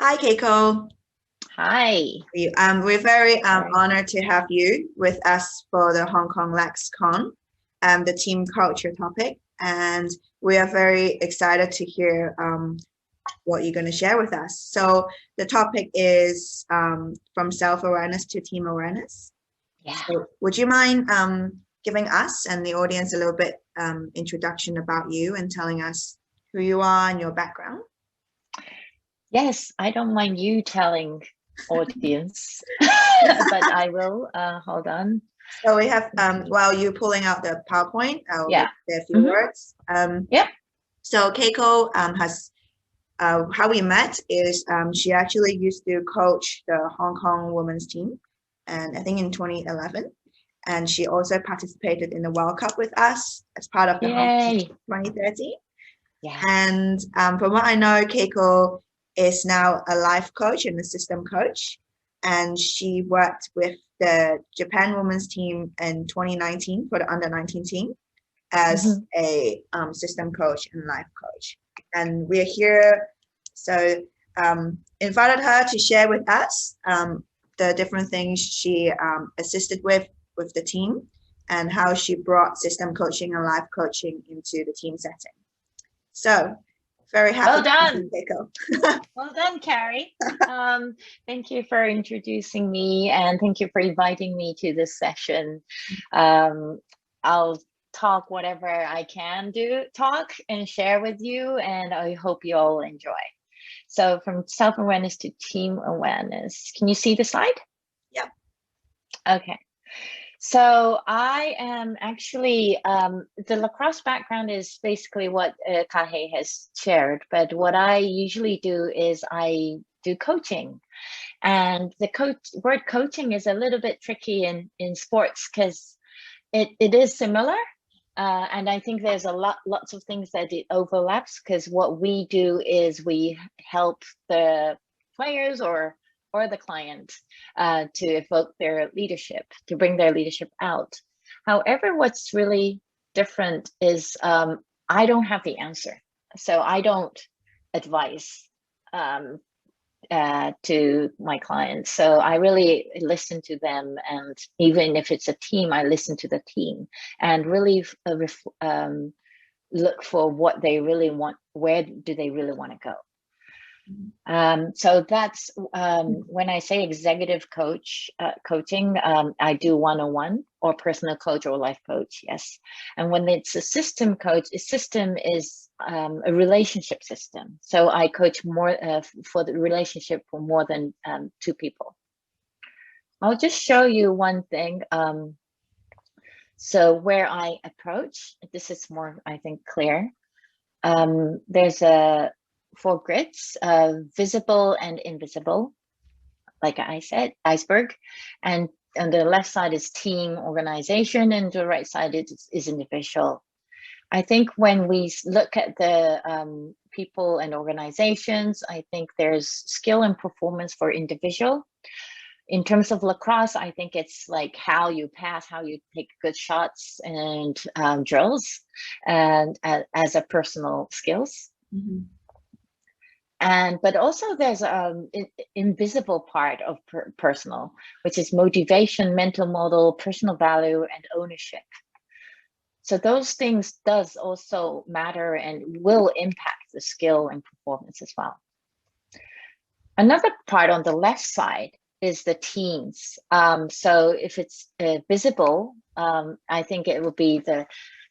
Hi, Keiko. Hi. We're very Sorry. honored to have you with us for the Hong Kong LexCon, the team culture topic. And we are very excited to hear what you're going to share with us. So the topic is from self-awareness to team awareness. Yeah. So would you mind giving us and the audience a little bit introduction about you and telling us who you are and your background? Yes, I don't mind you telling audience, but I will. Hold on. So we have, while you're pulling out the PowerPoint, I'll Yeah. say a few hmm words. Yep. So Keiko has, how we met is she actually used to coach the Hong Kong women's team, and I think in 2011. And she also participated in the World Cup with us as part of the Hong Kong Yay. 2030. Yeah. And from what I know, Keiko is now a life coach and a system coach. And she worked with the Japan women's team in 2019 for the under 19 team as hmm a system coach and life coach. And we're here, so invited her to share with us the different things she assisted with the team and how she brought system coaching and life coaching into the team setting. So very happy Well to have you, done. Keiko. Well done, Carrie. Thank you for introducing me and thank you for inviting me to this session. I'll talk whatever I can talk and share with you, and I hope you all enjoy. So from self-awareness to team awareness. Can you see the slide? Yep. Okay. So I am actually, the lacrosse background is basically what Kahe has shared, but what I usually do is I do coaching. And the word coaching is a little bit tricky in sports because it is similar. And I think there's lots of things that it overlaps because what we do is we help the players or the client to evoke their leadership, to bring their leadership out. However, what's really different is I don't have the answer. So I don't advise um, to my clients. So I really listen to them, and even if it's a team, I listen to the team and really look for what they really want. Where do they really want to go? So that's when I say executive coaching, I do one-on-one or personal coach or life coach, yes. And when it's a system coach, a system is a relationship system. So I coach more for the relationship for more than two people. I'll just show you one thing. So where I approach, this is more, I think, clear. There's a 4 grids, visible and invisible, like I said, iceberg. And on the left side is team organization, and the right side is individual. I think when we look at the people and organizations, I think there's skill and performance for individual. In terms of lacrosse, I think it's like how you pass, how you take good shots and drills, and as a personal skills. Mm-hmm. And but also there's invisible part of personal, which is motivation, mental model, personal value, and ownership. So those things does also matter and will impact the skill and performance as well. Another part on the left side is the teams. So if it's visible, I think it will be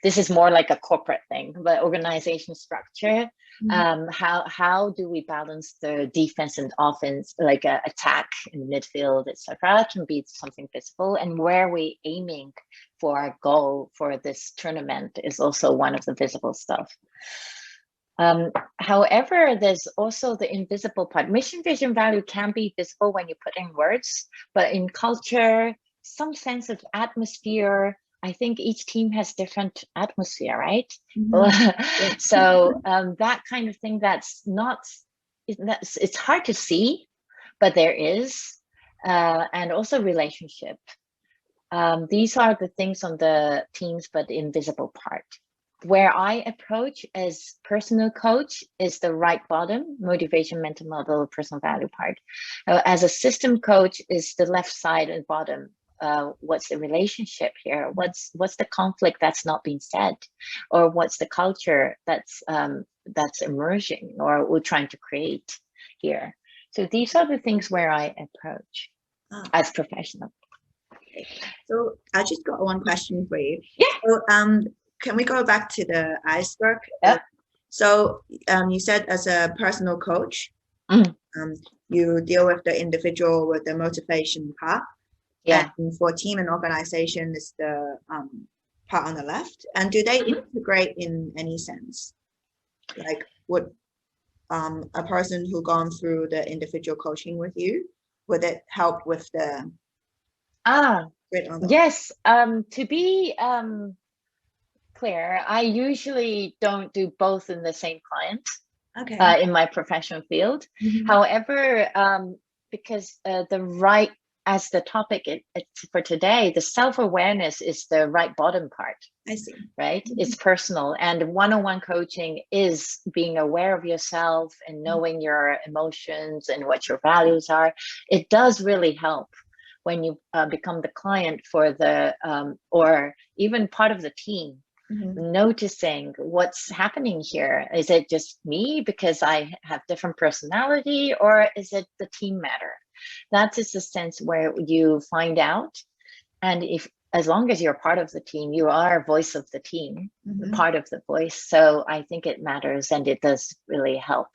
this is more like a corporate thing, but organization structure. How do we balance the defense and offense, like attack in midfield, etc. Can be something visible, and where we aiming for our goal for this tournament is also one of the visible stuff. However, there's also the invisible part. Mission, vision, value can be visible when you put in words, but in culture, some sense of atmosphere. I think each team has different atmosphere, right? Mm-hmm. So that kind of thing it's hard to see, but there is, and also relationship. These are the things on the teams, but the invisible part. where I approach as personal coach is the right bottom, motivation, mental model, personal value part. As a system coach is the left side and bottom. What's the relationship here? What's the conflict that's not being said, or what's the culture that's emerging or we're trying to create here? So these are the things where I approach as professional. Okay. So I just got one question for you. Yeah. So can we go back to the iceberg? Yeah. So you said as a personal coach, you deal with the individual with the motivation part. Yeah. And for team and organization is the part on the left. And do they integrate in any sense? Like would a person who gone through the individual coaching with you, would it help with the yes, to be clear, I usually don't do both in the same client. Okay. In my professional field. However, because as the topic for today, the self-awareness is the right bottom part. I see. Right? It's personal, and one-on-one coaching is being aware of yourself and knowing your emotions and what your values are. It does really help when you become the client for the or even part of the team. Noticing what's happening here. Is it just me because I have different personality, or is it the team matter? That is the sense where you find out. And as long as you're part of the team, you are a voice of the team, part of the voice. So I think it matters, and it does really help.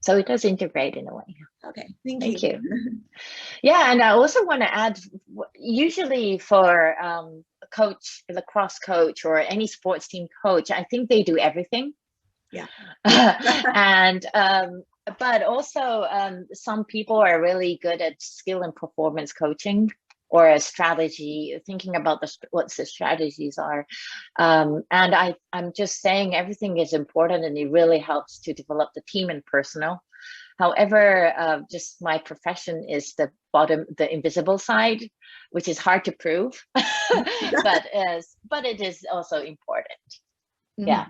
So it does integrate in a way. Okay, thank you. Yeah, and I also want to add, usually for coach, lacrosse coach, or any sports team coach, I think they do everything. Yeah. And but also some people are really good at skill and performance coaching, or a strategy, thinking about what the strategies are. And I'm just saying everything is important, and it really helps to develop the team and personal. However, just my profession is the bottom, the invisible side, which is hard to prove, but it is also important. Yeah.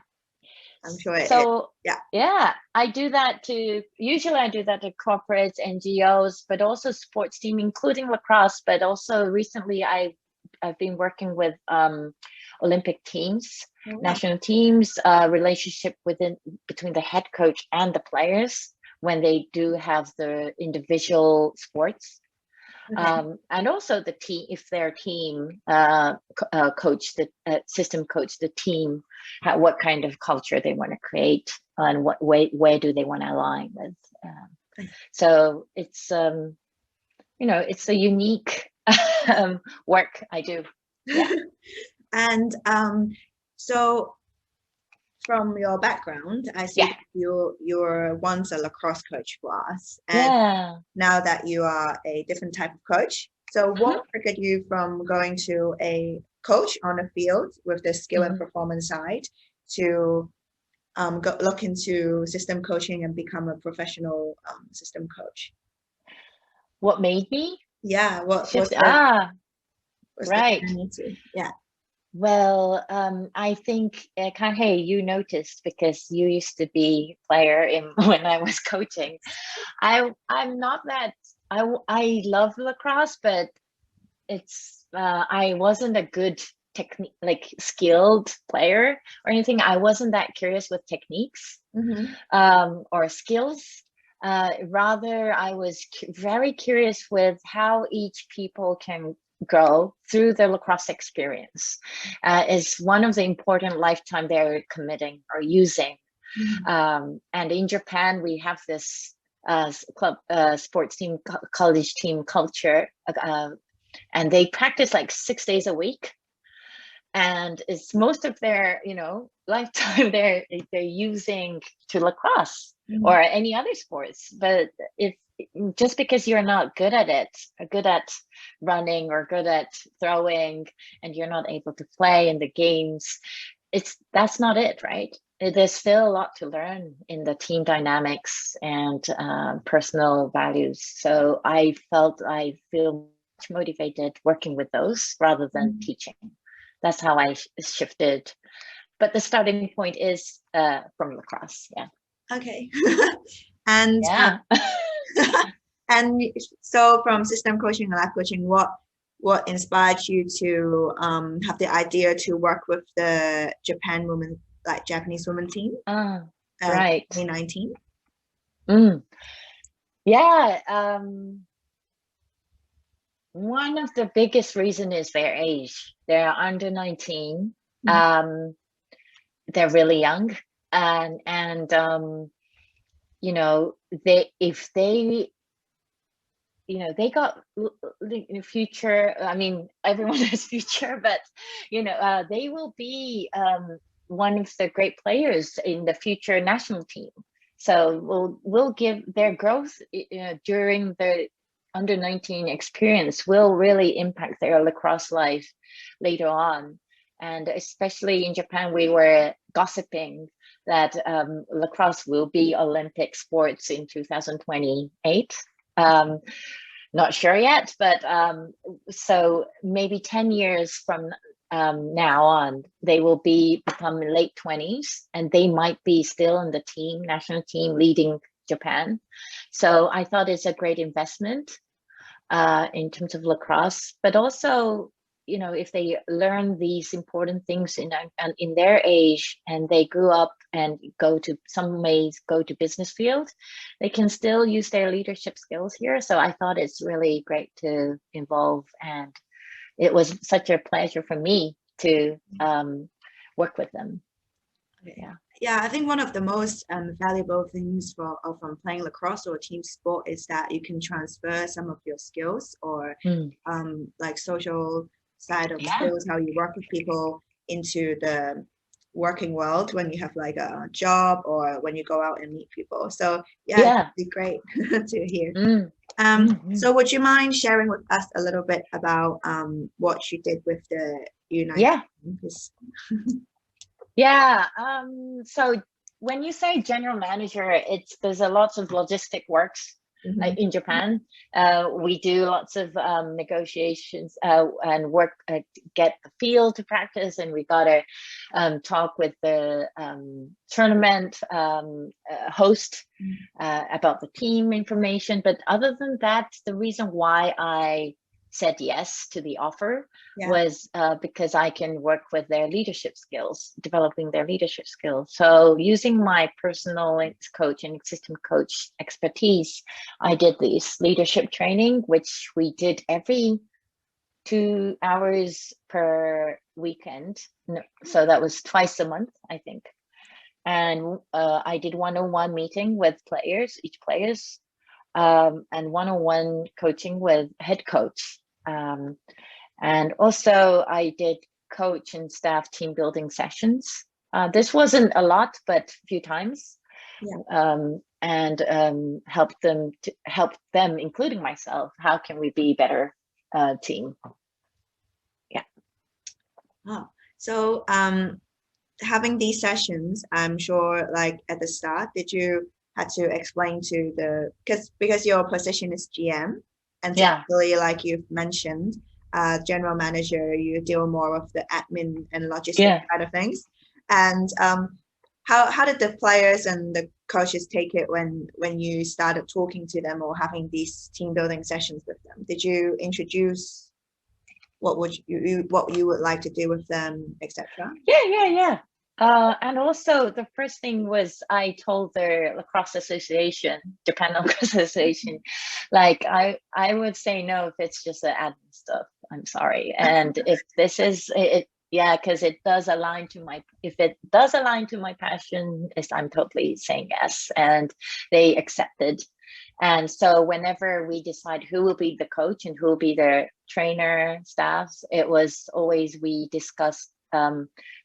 I'm sure. So yeah, I do that usually I do that to corporates, NGOs, but also sports team, including lacrosse. But also recently I've been working with Olympic teams, national teams, relationship between the head coach and the players when they do have the individual sports. And also the team, if their team coach, the system coach, the team, what kind of culture they want to create, and what where do they want to align with. So it's it's a unique work I do. Yeah. And so from your background, I see you were once a lacrosse coach for us, and now that you are a different type of coach. So what triggered you from going to a coach on a field with the skill and performance side to look into system coaching and become a professional system coach? What made me? Yeah, what was right. Yeah. Well, I think, Kanhei, you noticed because you used to be player when I was coaching. I'm not that, I love lacrosse, but it's, I wasn't a good skilled player or anything. I wasn't that curious with techniques or skills. Rather, I was very curious with how each people can grow through the lacrosse experience. Is one of the important lifetime they're committing or using. And in Japan, we have this club sports team, college team culture, and they practice like 6 days a week. And it's most of their, lifetime they're using to lacrosse or any other sports. But if just because you're not good at it, or good at running or good at throwing, and you're not able to play in the games, that's not it, right? There's still a lot to learn in the team dynamics and personal values. So I feel much motivated working with those rather than teaching. That's how I shifted but the starting point is from lacrosse. Yeah. Okay. And yeah. And so from system coaching and life coaching, what inspired you to have the idea to work with the Japanese women team? Right. 2019. Yeah. One of the biggest reason is their age. They're under 19. They're really young, and you know, they got future. I mean, everyone has future, but they will be one of the great players in the future national team. So we'll give their growth during the under 19 experience will really impact their lacrosse life later on. And especially in Japan, we were gossiping that lacrosse will be Olympic sports in 2028. Not sure yet, but so maybe 10 years from now on, they will become late 20s, and they might be still in the national team leading Japan. So I thought it's a great investment in terms of lacrosse, but also, if they learn these important things in their age, and they grew up and go to business field, they can still use their leadership skills here. So I thought it's really great to involve, and it was such a pleasure for me to work with them. Yeah, I think one of the most valuable things from playing lacrosse or team sport is that you can transfer some of your skills or like social side of skills, how you work with people, into the working world when you have like a job or when you go out and meet people. So it'd be great to hear. So would you mind sharing with us a little bit about what you did with the U19? So when you say general manager, there's a lot of logistic works in Japan. We do lots of negotiations and work, get the field to practice, and we gotta talk with the tournament host about the team information. But other than that, the reason why I said yes to the offer was because I can work with their leadership skills, developing their leadership skills. So using my personal coach and system coach expertise, I did this leadership training, which we did every 2 hours per weekend. So that was twice a month, I think. And I did one-on-one meeting with each players, and one-on-one coaching with head coach. And also I did coach and staff team building sessions. This wasn't a lot, but a few times. And help them, including myself, how can we be better team? So having these sessions, I'm sure, like at the start, did you had to explain to because your position is GM, and typically, like you've mentioned, general manager, you deal more with the admin and logistics side of things. And how did the players and the coaches take it when you started talking to them or having these team building sessions with them? Did you introduce what you would like to do with them, etc.? And also the first thing was I told the Lacrosse Association, Japan Lacrosse Association, like I would say no if it's just the admin stuff. I'm sorry. And if this is it, because it does align to my passion, I'm totally saying yes, and they accepted. And so whenever we decide who will be the coach and who will be the trainer staff, it was always we discussed,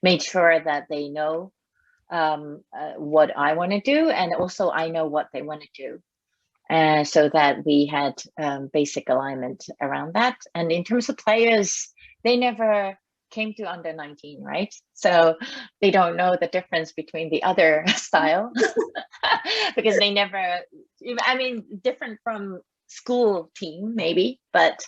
made sure that they know what I want to do, and also I know what they want to do. And so that we had basic alignment around that. And in terms of players, they never came to under 19, right? So they don't know the difference between the other style because they never, different from school team maybe, but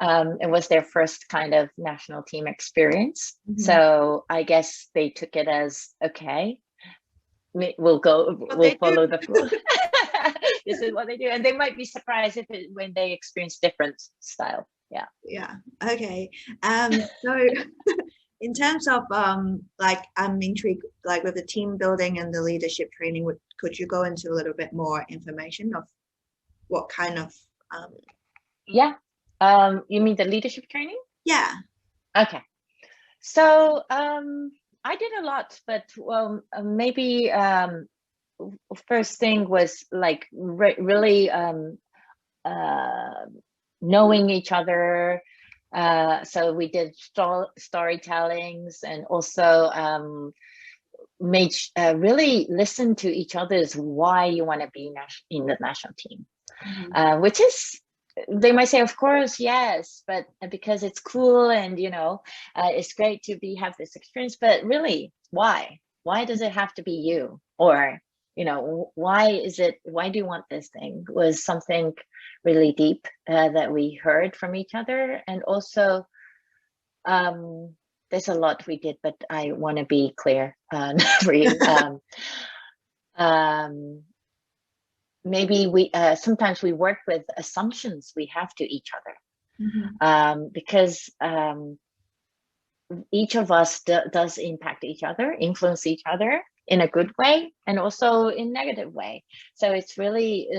It was their first kind of national team experience. So I guess they took it as, okay, we'll follow the flow. This is what they do. And they might be surprised when they experience different style. Yeah. Yeah. Okay. So in terms of like, I'm intrigued, like with the team building and the leadership training, could you go into a little bit more information of what kind of Yeah. You mean the leadership training? Yeah. Okay. So I did a lot, but maybe first thing was like really knowing each other. So we did storytellings, and also really listen to each other's why you want to be in the national team, which is, they might say, of course, yes, but because it's cool and it's great to have this experience, but really, why does it have to be you? Or why do you want this thing? Was something really deep that we heard from each other. And also there's a lot we did, but I want to be clear for you. Maybe we sometimes we work with assumptions we have to each other, because each of us does impact each other, influence each other in a good way and also in negative way. So it's really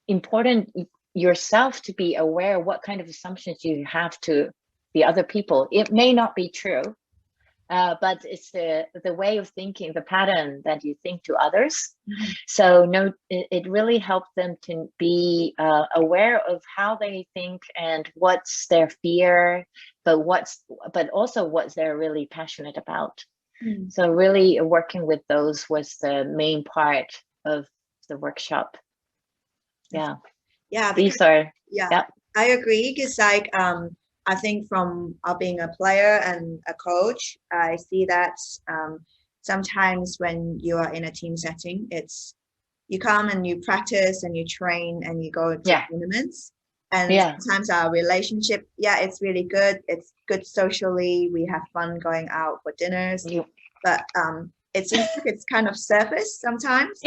important yourself to be aware what kind of assumptions you have to the other people. It may not be true, but it's the way of thinking, the pattern that you think to others. So it really helps them to be aware of how they think and what's their fear, but also what they're really passionate about. So really working with those was the main part of the workshop. Yeah. These are, yeah. I agree, because like I think from being a player and a coach, I see that sometimes when you are in a team setting, you come and you practice and you train and you go to tournaments. And sometimes our relationship, it's really good. It's good socially. We have fun going out for dinners. But it seems like it's kind of surface sometimes.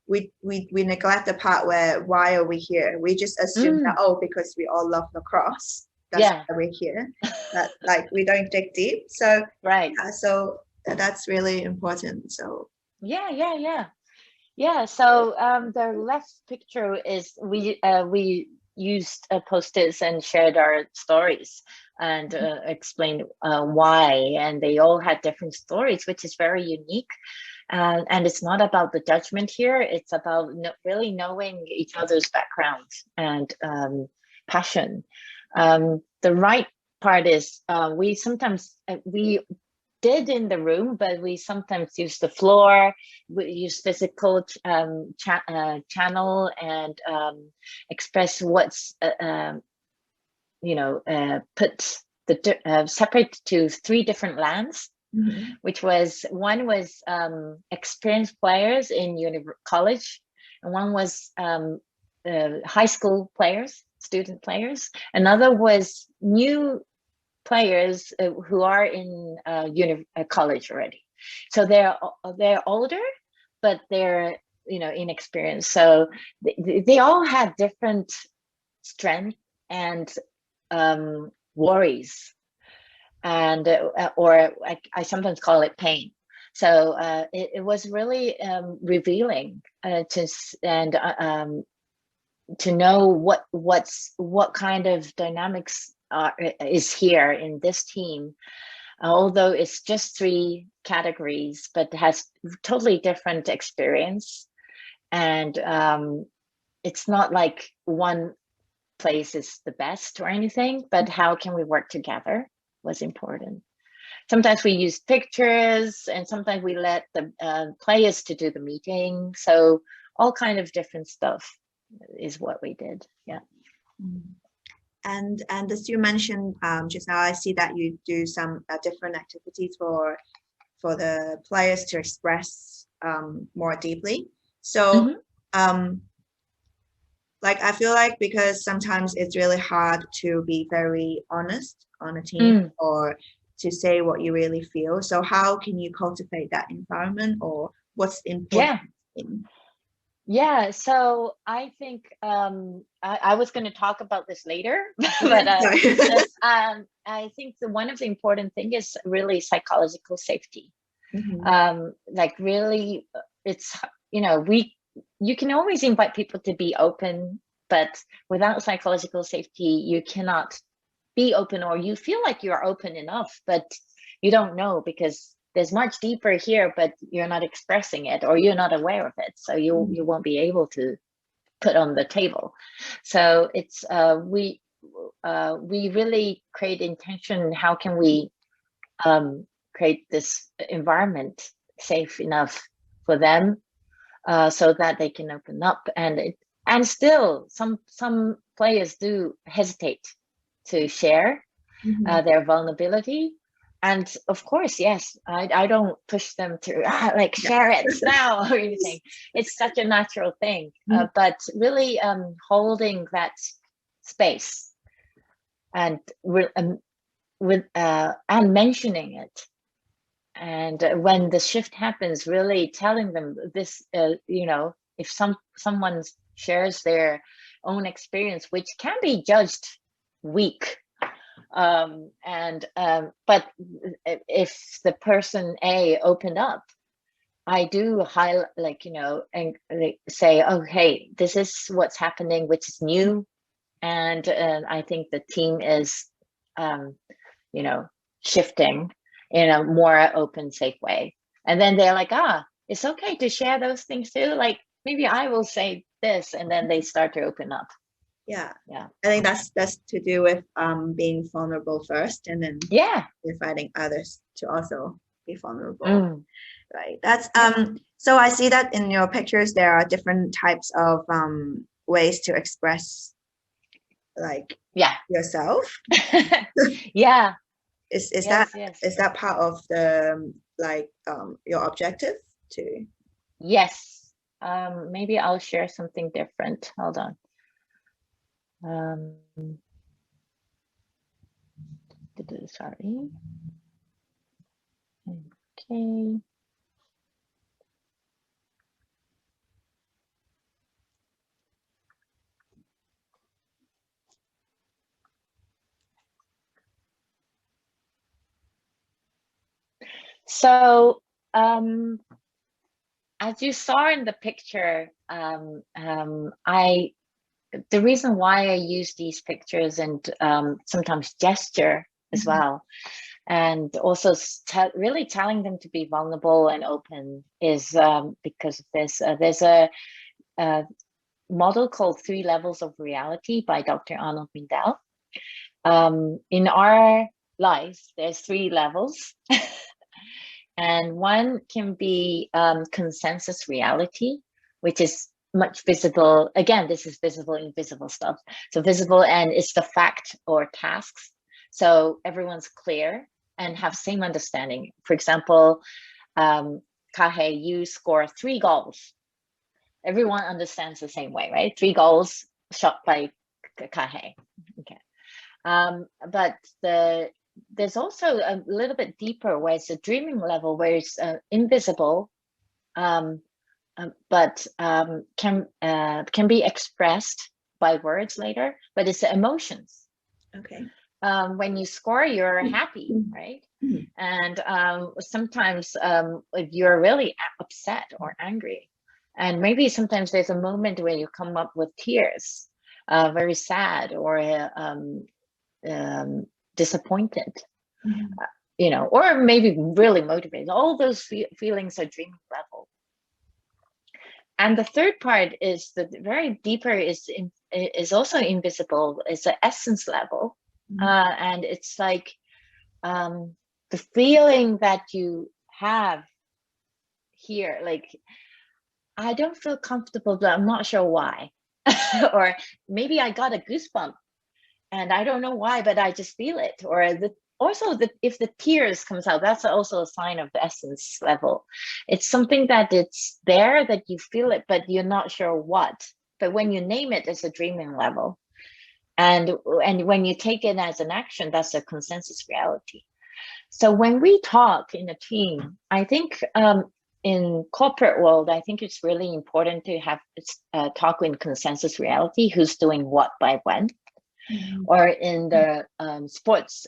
We neglect the part where, why are we here? We just assume that, because we all love lacrosse, that's why we're here. But like, we don't dig deep. So so that's really important. So so the left picture is we used post-its and shared our stories and explained why, and they all had different stories, which is very unique. And it's not about the judgment here. It's about really knowing each other's backgrounds and passion. The right part is we sometimes we did in the room, but we sometimes use the floor. We use physical channel and express what's put the separate to 3 different lands. Which was, one was experienced players in college, and one was high school players, student players. Another was new players who are in college already. So they're older, but they're inexperienced. So they all have different strength and worries. And or I sometimes call it pain. So it was really revealing to know what kind of dynamics is here in this team, although it's just 3 categories, but has totally different experience. And it's not like one place is the best or anything, but how can we work together was important. Sometimes we use pictures, and sometimes we let the players to do the meeting. So all kind of different stuff is what we did. And as you mentioned just now, I see that you do some different activities for the players to express more deeply. So like I feel like because sometimes it's really hard to be very honest on a team or to say what you really feel. So how can you cultivate that environment, or what's important in? Yeah, so I think I was going to talk about this later, but I think one of the important thing is really psychological safety. Like really, it's, you know, you can always invite people to be open, but without psychological safety, you cannot be open, or you feel like you're open enough, but you don't know because there's much deeper here, but you're not expressing it or you're not aware of it. So you won't be able to put on the table. So it's we really create intention. How can we create this environment safe enough for them so that they can open up? And still some players do hesitate to share their vulnerability. And of course, yes, I don't push them to like share it now or anything. It's such a natural thing, but really holding that space and and mentioning it. And when the shift happens, really telling them this, you know, if someone shares their own experience, which can be judged weak, but if the person A opened up, I do highlight, like, you know, and say, oh, hey, this is what's happening, which is new, and I think the team is, you know, shifting in a more open, safe way. And then they're like, it's okay to share those things too. Like maybe I will say this, and then they start to open up. Yeah. I think that's to do with being vulnerable first, and then inviting others to also be vulnerable. Right. That's so I see that in your pictures there are different types of ways to express like yourself. Yeah. Is that part of the like your objective too? Yes. Maybe I'll share something different. Hold on. Sorry. Okay. So, as you saw in the picture, the reason why I use these pictures and sometimes gesture as well, and also really telling them to be vulnerable and open is because of this. There's a model called 3 Levels of Reality by Dr. Arnold Mindell. In our lives, there's 3 levels. And one can be consensus reality, which is much visible. Again, this is visible, invisible stuff. So visible, and it's the fact or tasks. So everyone's clear and have same understanding. For example, Kahe, you score 3 goals. Everyone understands the same way, right? 3 goals shot by Kahe. Okay. But there's also a little bit deeper where it's a dreaming level, where it's invisible, but can be expressed by words later, but it's the emotions. Okay. When you score, you're happy, right? And sometimes if you're really upset or angry, and maybe sometimes there's a moment where you come up with tears, very sad or disappointed, you know, or maybe really motivated. All those feelings are dreaming level. And the third part is the very deeper is also invisible. It's the essence level, and it's like the feeling that you have here. Like, I don't feel comfortable, but I'm not sure why, or maybe I got a goosebump. And I don't know why, but I just feel it. Or if the tears comes out, that's also a sign of the essence level. It's something that it's there, that you feel it, but you're not sure what. but when you name it, it's a dreaming level. And when you take it as an action, that's a consensus reality. So when we talk in a team, I think in corporate world, I think it's really important to have talk in consensus reality, who's doing what by when. Or in the sports,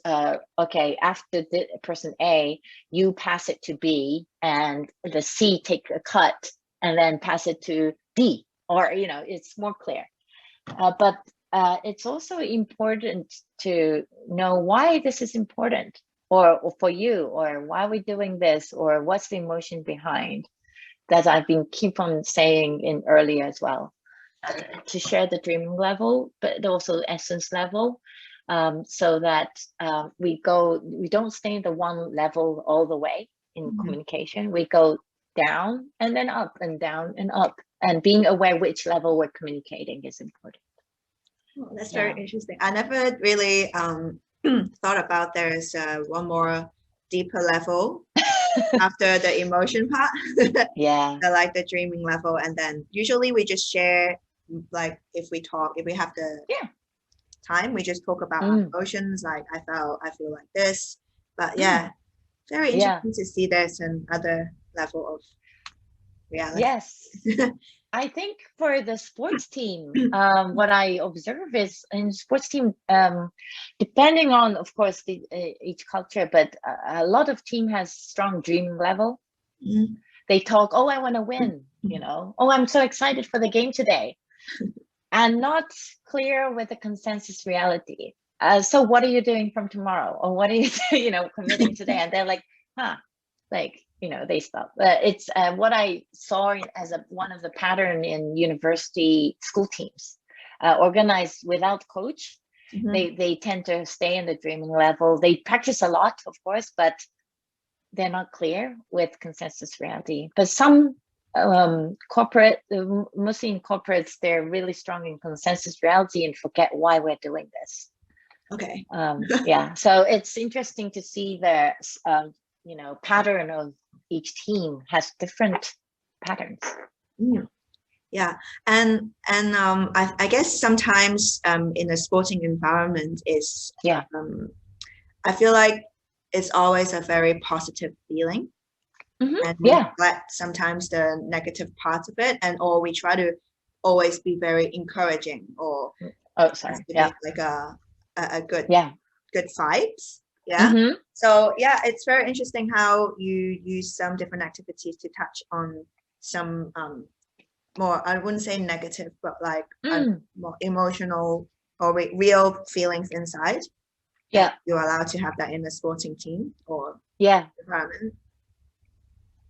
okay, after the person A, you pass it to B, and the C take a cut and then pass it to D, or it's more clear. But it's also important to know why this is important, or for you, or why we're doing this, or what's the emotion behind. That I've been keep on saying in earlier as well. To share the dreaming level, but also essence level, so that we don't stay in the one level all the way in communication. We go down and then up and down and up, and being aware which level we're communicating is important. Oh, that's very interesting. I never really thought about there's one more deeper level after the emotion part. Like the dreaming level, and then usually we just share, like if we have the time, we just talk about our emotions, like I feel like this. But very interesting to see there's another level of reality. Yes. I think for the sports team, what I observe is in sports team, depending on, of course, each culture, but a lot of team has strong dreaming level. They talk, oh, I want to win, oh, I'm so excited for the game today, and not clear with the consensus reality. So what are you doing from tomorrow? Or what are you, committing today? And they're like, they stop. It's what I saw as one of the pattern in university school teams, organized without coach. They tend to stay in the dreaming level. They practice a lot, of course, but they're not clear with consensus reality. But some corporate, mostly in corporates, they're really strong in consensus reality and forget why we're doing this. Okay. So it's interesting to see the pattern of each team has different patterns. Yeah, and I guess sometimes in a sporting environment is I feel like it's always a very positive feeling, and we neglect sometimes the negative parts of it, or we try to always be very encouraging, or like a good vibes. So it's very interesting how you use some different activities to touch on some more, I wouldn't say negative, but like more emotional or real feelings inside. You're allowed to have that in a sporting team or environment.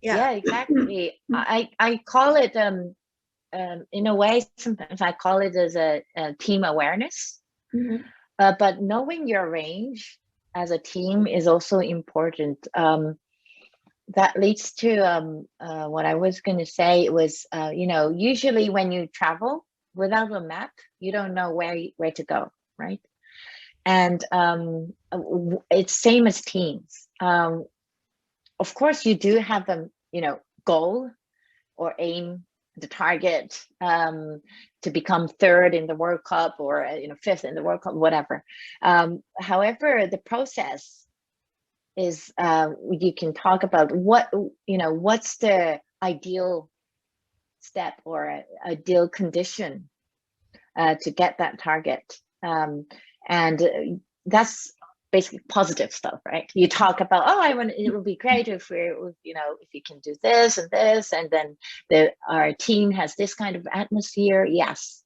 Exactly. I call it in a way, sometimes I call it as a team awareness. But knowing your range as a team is also important. That leads to what I was going to say. It was, usually when you travel without a map, you don't know where to go, right? And it's same as teams. Of course, you do have a goal or aim, the target to become third in the World Cup, or fifth in the World Cup, whatever. However, the process is you can talk about what's the ideal step or ideal condition to get that target, and that's basically positive stuff, right? You talk about, it would be great if if you can do this and this, and then our team has this kind of atmosphere. Yes.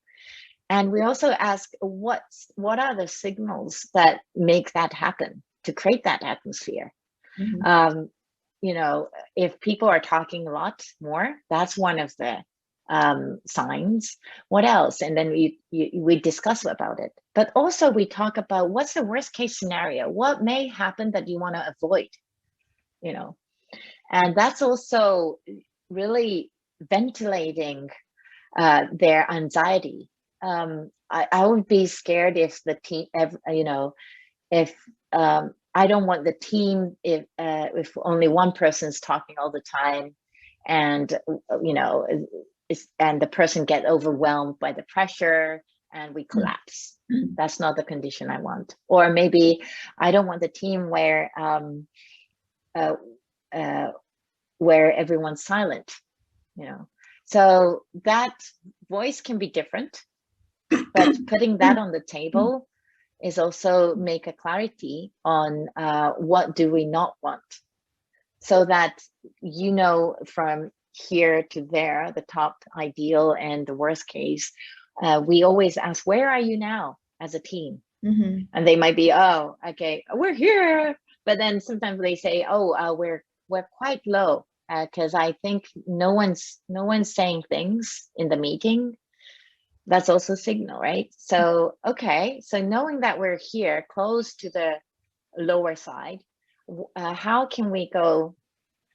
And we also ask what are the signals that make that happen, to create that atmosphere. If people are talking a lot more, that's one of the signs. What else? And then we discuss about it. But also we talk about what's the worst case scenario, what may happen that you want to avoid, and that's also really ventilating their anxiety. I would be scared if the team, if I don't want the team if only one person's talking all the time, and and the person get overwhelmed by the pressure and we collapse. That's not the condition I want. Or maybe I don't want the team where everyone's silent, you know. So that voice can be different, but putting that on the table is also make a clarity on what do we not want, so that, you know, from here to there, the top ideal and the worst case, we always ask, where are you now as a team? And they might be, oh, okay, we're here. But then sometimes they say, oh, we're quite low, because I think no one's saying things in the meeting. That's also a signal, right? So, okay, so knowing that we're here close to the lower side, how can we go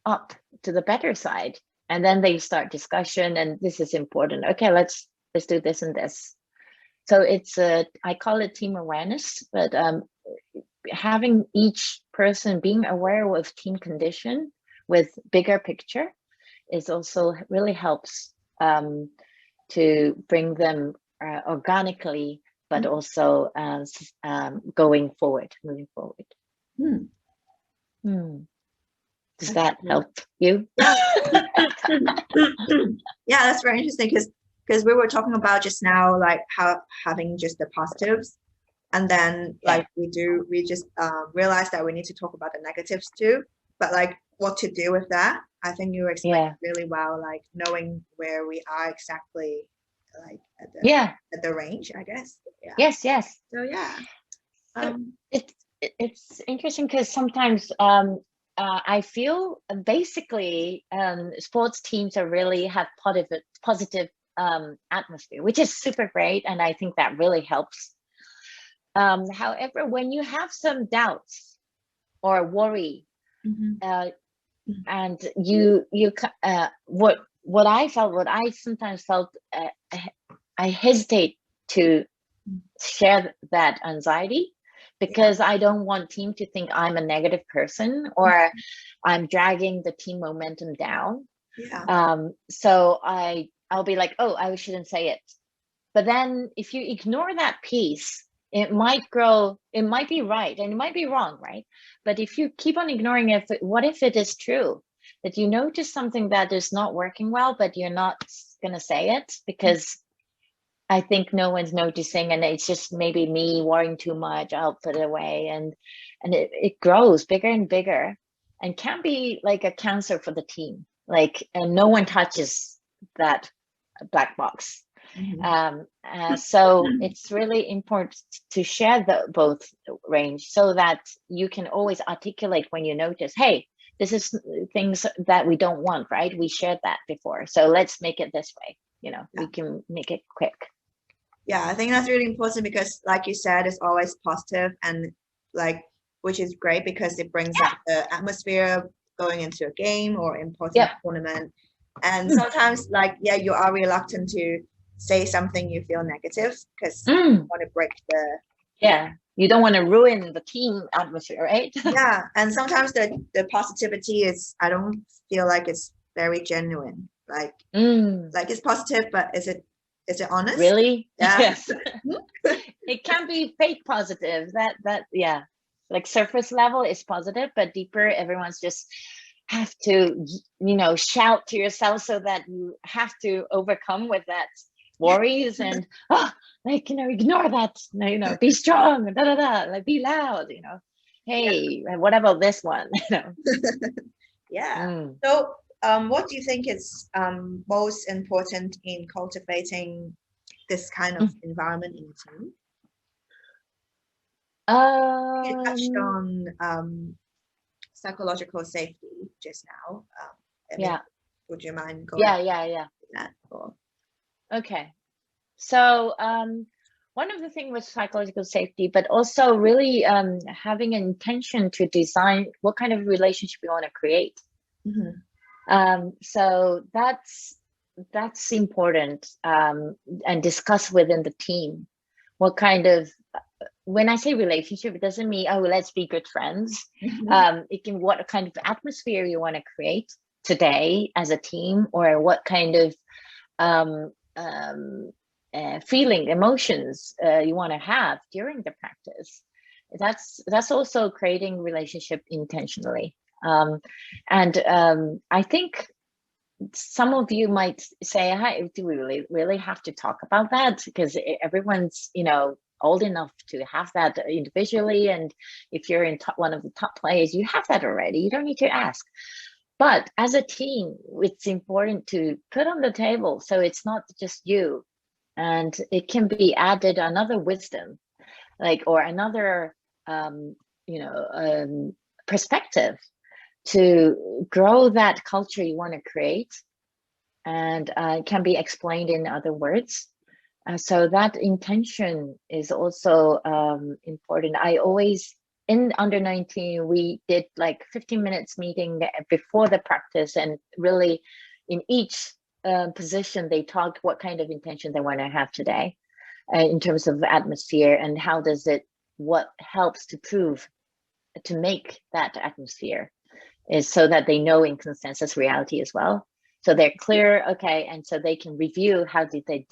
up to the better side? And then they start discussion, and this is important. Okay, let's do this and this. So it's I call it team awareness, but having each person being aware of team condition with bigger picture is also really helps to bring them organically, but also moving forward. Does that help you? Yeah, that's very interesting, because we were talking about just now, like how having just the positives, and then like we just realize that we need to talk about the negatives too, but like what to do with that. I think you explained really well, like knowing where we are exactly, like at the range, I guess. Yes. So it's interesting, because sometimes I feel basically sports teams are really have positive atmosphere, which is super great, and I think that really helps. However, when you have some doubts or worry, and what I sometimes felt, I hesitate to share that anxiety, because I don't want team to think I'm a negative person or I'm dragging the team momentum down. So I'll be like, oh, I shouldn't say it. But then if you ignore that piece, it might grow, it might be right and it might be wrong, right? But if you keep on ignoring it, what if it is true that you notice something that is not working well, but you're not going to say it because I think no one's noticing, and it's just maybe me worrying too much, I'll put it away, and it grows bigger and bigger, and can be like a cancer for the team, like, and no one touches that black box. So it's really important to share both range, so that you can always articulate when you notice, hey, this is things that we don't want, right? We shared that before, so let's make it this way. We can make it quick. Yeah, I think that's really important, because like you said, it's always positive, and like, which is great because it brings up the atmosphere going into a game or important tournament. And sometimes, like, you are reluctant to say something you feel negative, because you want to break the you don't want to ruin the team atmosphere, right? And sometimes the positivity is, I don't feel like it's very genuine, like it's positive, but is it honest? Really? Yes. It can be fake positive, that like surface level is positive, but deeper, everyone's just have to shout to yourself, so that you have to overcome with that worries and ignore that, be strong, like be loud, hey, what about this one? So what do you think is most important in cultivating this kind of environment in a team? You touched on psychological safety just now. Would you mind going? That? Okay. So one of the things with psychological safety, but also really having an intention to design what kind of relationship we want to create. So that's important, and discuss within the team what kind of, when I say relationship, it doesn't mean, oh, let's be good friends. It can, what kind of atmosphere you want to create today as a team, or what kind of feeling, emotions you want to have during the practice. That's also creating relationship intentionally. I think some of you might say, "Hi, do we really have to talk about that?" Because everyone's, old enough to have that individually, and if you're in one of the top players, you have that already. You don't need to ask. But as a team, it's important to put on the table so it's not just you, and it can be added another wisdom, or another perspective to grow that culture you want to create, and it can be explained in other words. So that intention is also important. I always, in under 19, we did like 15 minutes meeting before the practice, and really in each position, they talked what kind of intention they want to have today in terms of atmosphere, and what helps to make that atmosphere is so that they know in consensus reality as well. So they're clear, okay, and so they can review how did they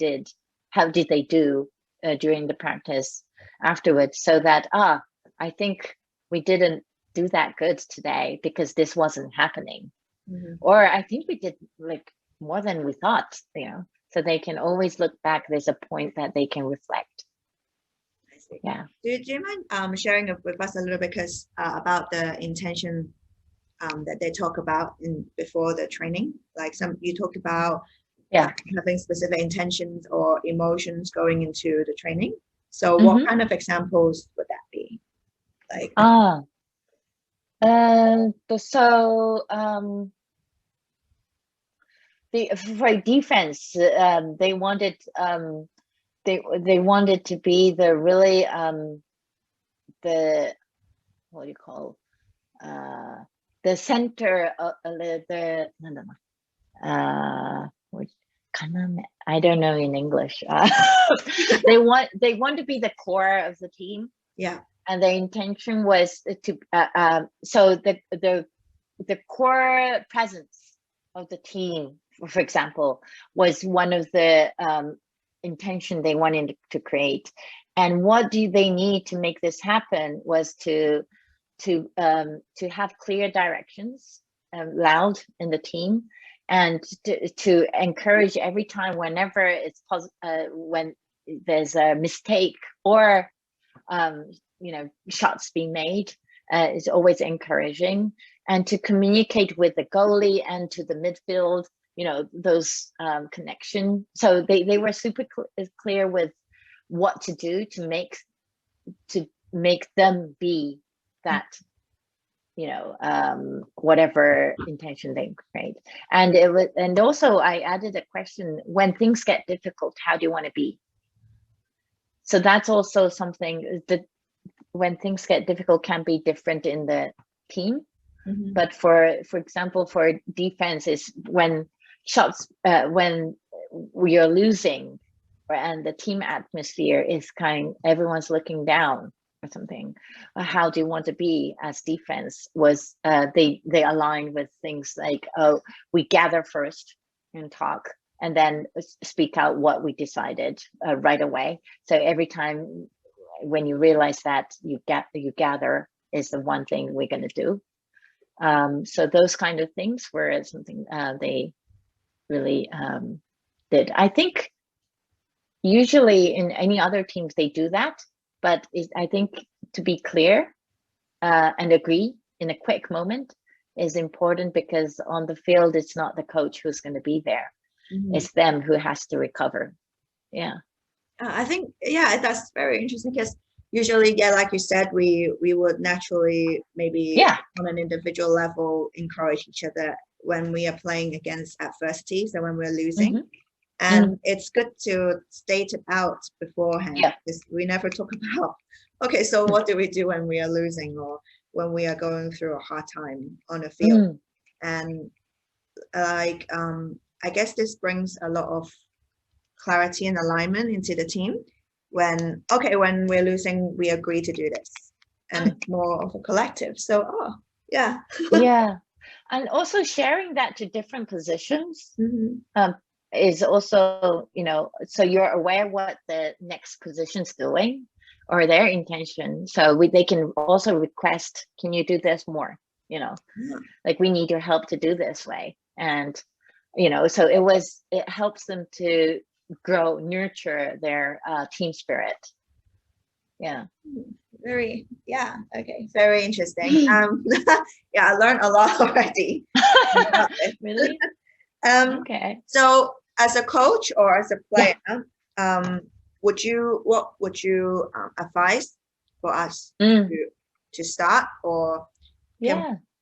do during the practice afterwards, so that I think we didn't do that good today because this wasn't happening, or I think we did like more than we thought, so they can always look back. There's a point that they can reflect. I see. Yeah. Do you mind sharing with us a little bit about the intention that they talk about before the training? Like you talked about having specific intentions or emotions going into the training. So what kind of examples would that be? Like for defense, they wanted they wanted to be the really the what do you call the center of I don't know in English. They want to be the core of the team. Yeah. And the intention was to so the core presence of the team, for example, was one of the intention they wanted to create. And what do they need to make this happen was to have clear directions loud in the team, and to encourage every time whenever it's when there's a mistake or shots being made, is always encouraging, and to communicate with the goalie and to the midfield, those connection. So they were super clear with what to do to make them be that, whatever intention they create. And also I added a question: when things get difficult, how do you want to be? So that's also something that when things get difficult can be different in the team. But for example, for defense is when shots, when we are losing, and the team atmosphere is everyone's looking down or something. How do you want to be as defense? Was they aligned with things like, we gather first and talk, and then speak out what we decided right away. So every time when you realize that you gather is the one thing we're going to do. So those kind of things were something they really did. I think usually in any other teams they do that, but I think to be clear and agree in a quick moment is important, because on the field it's not the coach who's going to be there. It's them who has to recover. Yeah. I think, that's very interesting, because usually, like you said, we would naturally maybe on an individual level encourage each other when we are playing against adversity, so when we're losing. And it's good to state it out beforehand, because we never talk about, okay, so what do we do when we are losing, or when we are going through a hard time on a field? And I guess this brings a lot of clarity and alignment into the team. When we're losing, we agree to do this, and it's more of a collective. So yeah, and also sharing that to different positions. is also, you know, so you're aware what the next position's doing or their intention. So they can also request, can you do this more? You know, like we need your help to do this way. And, you know, so it helps them to grow, nurture their team spirit. Yeah. Very, yeah, okay, very interesting. Yeah, I learned a lot already. Really? Okay. So as a coach or as a player, what would you advise for us to start, or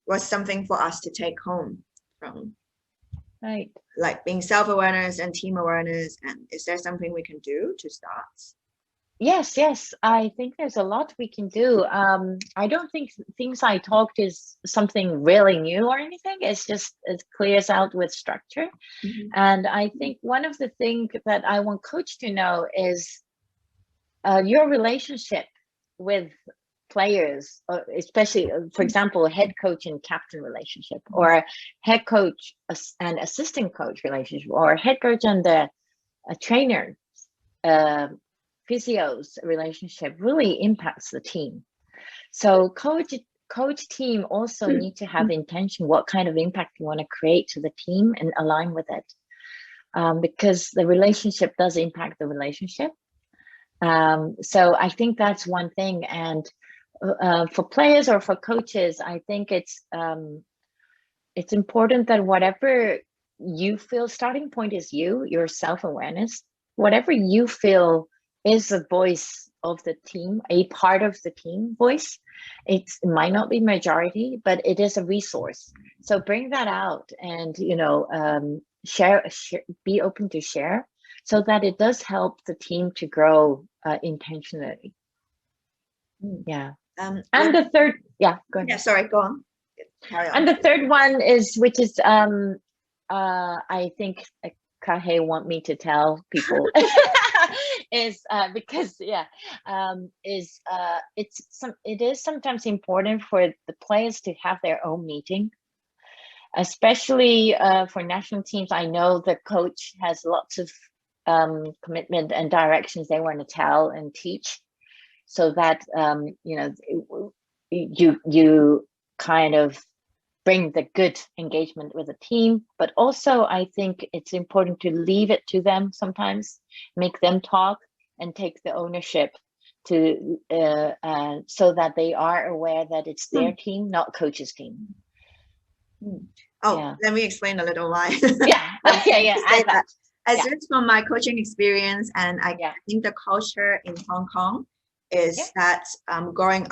what's something for us to take home from, right, like being self-awareness and team awareness, and is there something we can do to start? Yes, I think there's a lot we can do. I don't think things I talked is something really new or anything. It's just, it clears out with structure. And I think one of the things that I want coach to know is your relationship with players, especially, for example, head coach and captain relationship, or head coach and assistant coach relationship, or head coach and a trainer, physio's relationship really impacts the team. So coach team also need to have intention, what kind of impact you want to create to the team, and align with it, because the relationship does impact the relationship. So I think that's one thing. And for players or for coaches, I think it's important that whatever you feel, starting point is your self-awareness, whatever you feel is the voice of the team, a part of the team voice. It might not be majority, but it is a resource. So bring that out, and, you know, share, be open to share, so that it does help the team to grow intentionally. Yeah. And the third, go ahead. Yeah, sorry, go on. Carry on. And the third one is, which is, I think Kahe want me to tell people is because it is sometimes important for the players to have their own meeting, especially for national teams. I know the coach has lots of commitment and directions they want to tell and teach, so that you know, you kind of bring the good engagement with the team. But also I think it's important to leave it to them sometimes, make them talk and take the ownership to so that they are aware that it's their team, not coach's team. Let me explain a little why. As it's from my coaching experience, and I think the culture in Hong Kong is that growing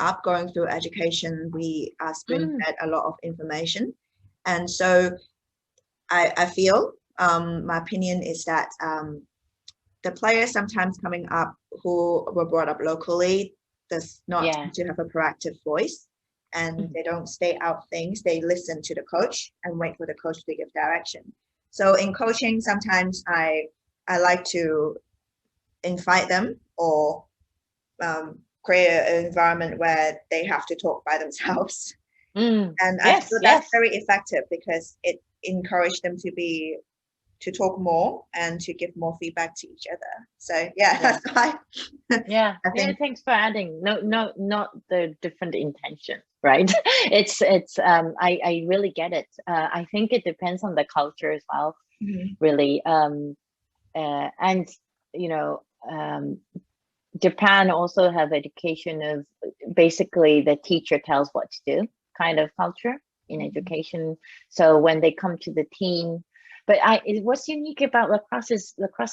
through education, we are spoon-fed a lot of information. And so I feel, my opinion is that the players sometimes coming up who were brought up locally does not tend to have a proactive voice, and they don't stay out things. They listen to the coach and wait for the coach to give direction. So in coaching, sometimes I like to invite them, or create an environment where they have to talk by themselves. And I feel that's very effective, because it encouraged them to talk more and to give more feedback to each other. So that's why. I think, thanks for adding. No, not the different intention, right? it's I really get it. I think it depends on the culture as well, really. And you know, Japan also have education of basically the teacher tells what to do kind of culture in education. So when they come to the team, but what's unique about lacrosse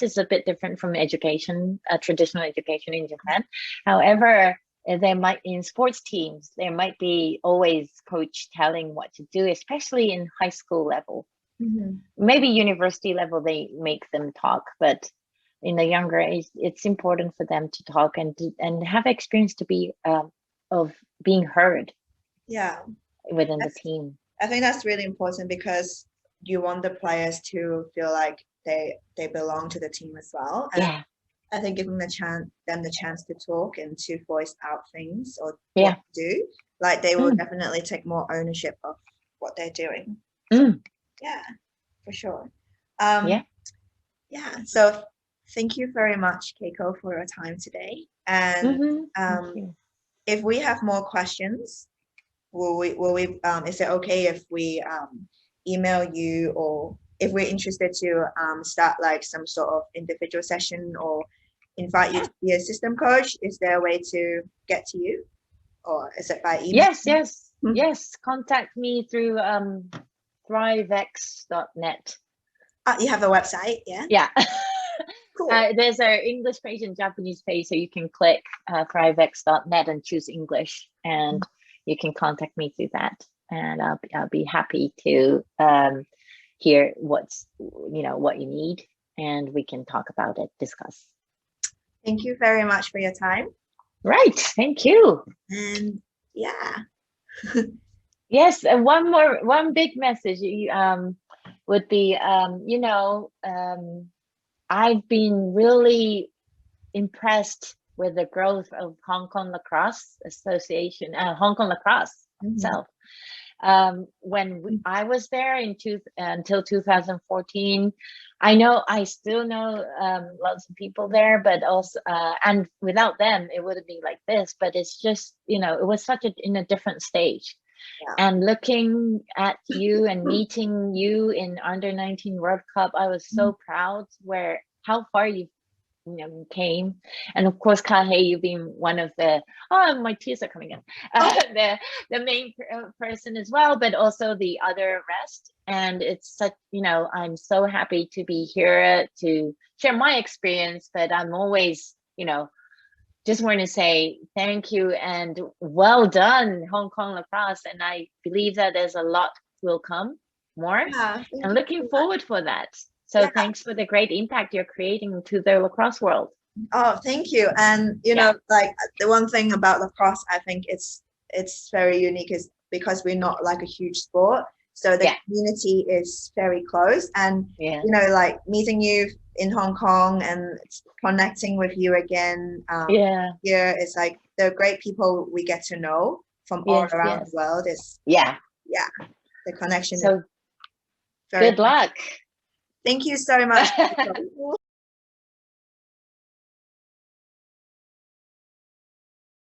is a bit different from education, traditional education in Japan. However, there might, in sports teams, there might be always coach telling what to do, especially in high school level. Maybe university level, they make them talk, but in the younger age, it's important for them to talk and have experience to be of being heard within the team. I think that's really important, because you want the players to feel like they belong to the team as well. And I think giving them the chance to talk and to voice out things or what to do, like they will definitely take more ownership of what they're doing. Yeah, for sure. yeah, so thank you very much, Keiko, for your time today. And Thank you. if we have more questions, is it okay if we email you, or if we're interested to start like some sort of individual session or invite you to be a system coach, is there a way to get to you, or is it by email? Yes. Contact me through thrivex.net. You have a website, yeah? Yeah. Cool. There's our English page and Japanese page, so you can click thrivex.net and choose English, and you can contact me through that, and I'll be happy to hear what you need, and we can talk about it, discuss. Thank you very much for your time. Right, thank you. And yeah. Yes, and one big message would be, I've been really impressed with the growth of Hong Kong Lacrosse Association, Hong Kong Lacrosse itself. When I was there until 2014, I still know lots of people there, but also, and without them, it wouldn't be like this. But it's just, it was in a different stage. Yeah. And looking at you and meeting you in under-19 World Cup, I was so proud how far you came. And of course, Kahei, you've been one of the, my tears are coming in, the main person as well, but also the other rest. And it's such, I'm so happy to be here to share my experience, but I'm always, just want to say thank you and well done, Hong Kong Lacrosse. And I believe that there's a lot will come more, and looking forward for that. So thanks for the great impact you're creating to the lacrosse world. Oh, thank you. And like the one thing about lacrosse, I think it's very unique is because we're not like a huge sport. So the community is very close, and like meeting you in Hong Kong and connecting with you again here, it's like the great people we get to know from all around the world is the connection. So good luck. Thank you so much.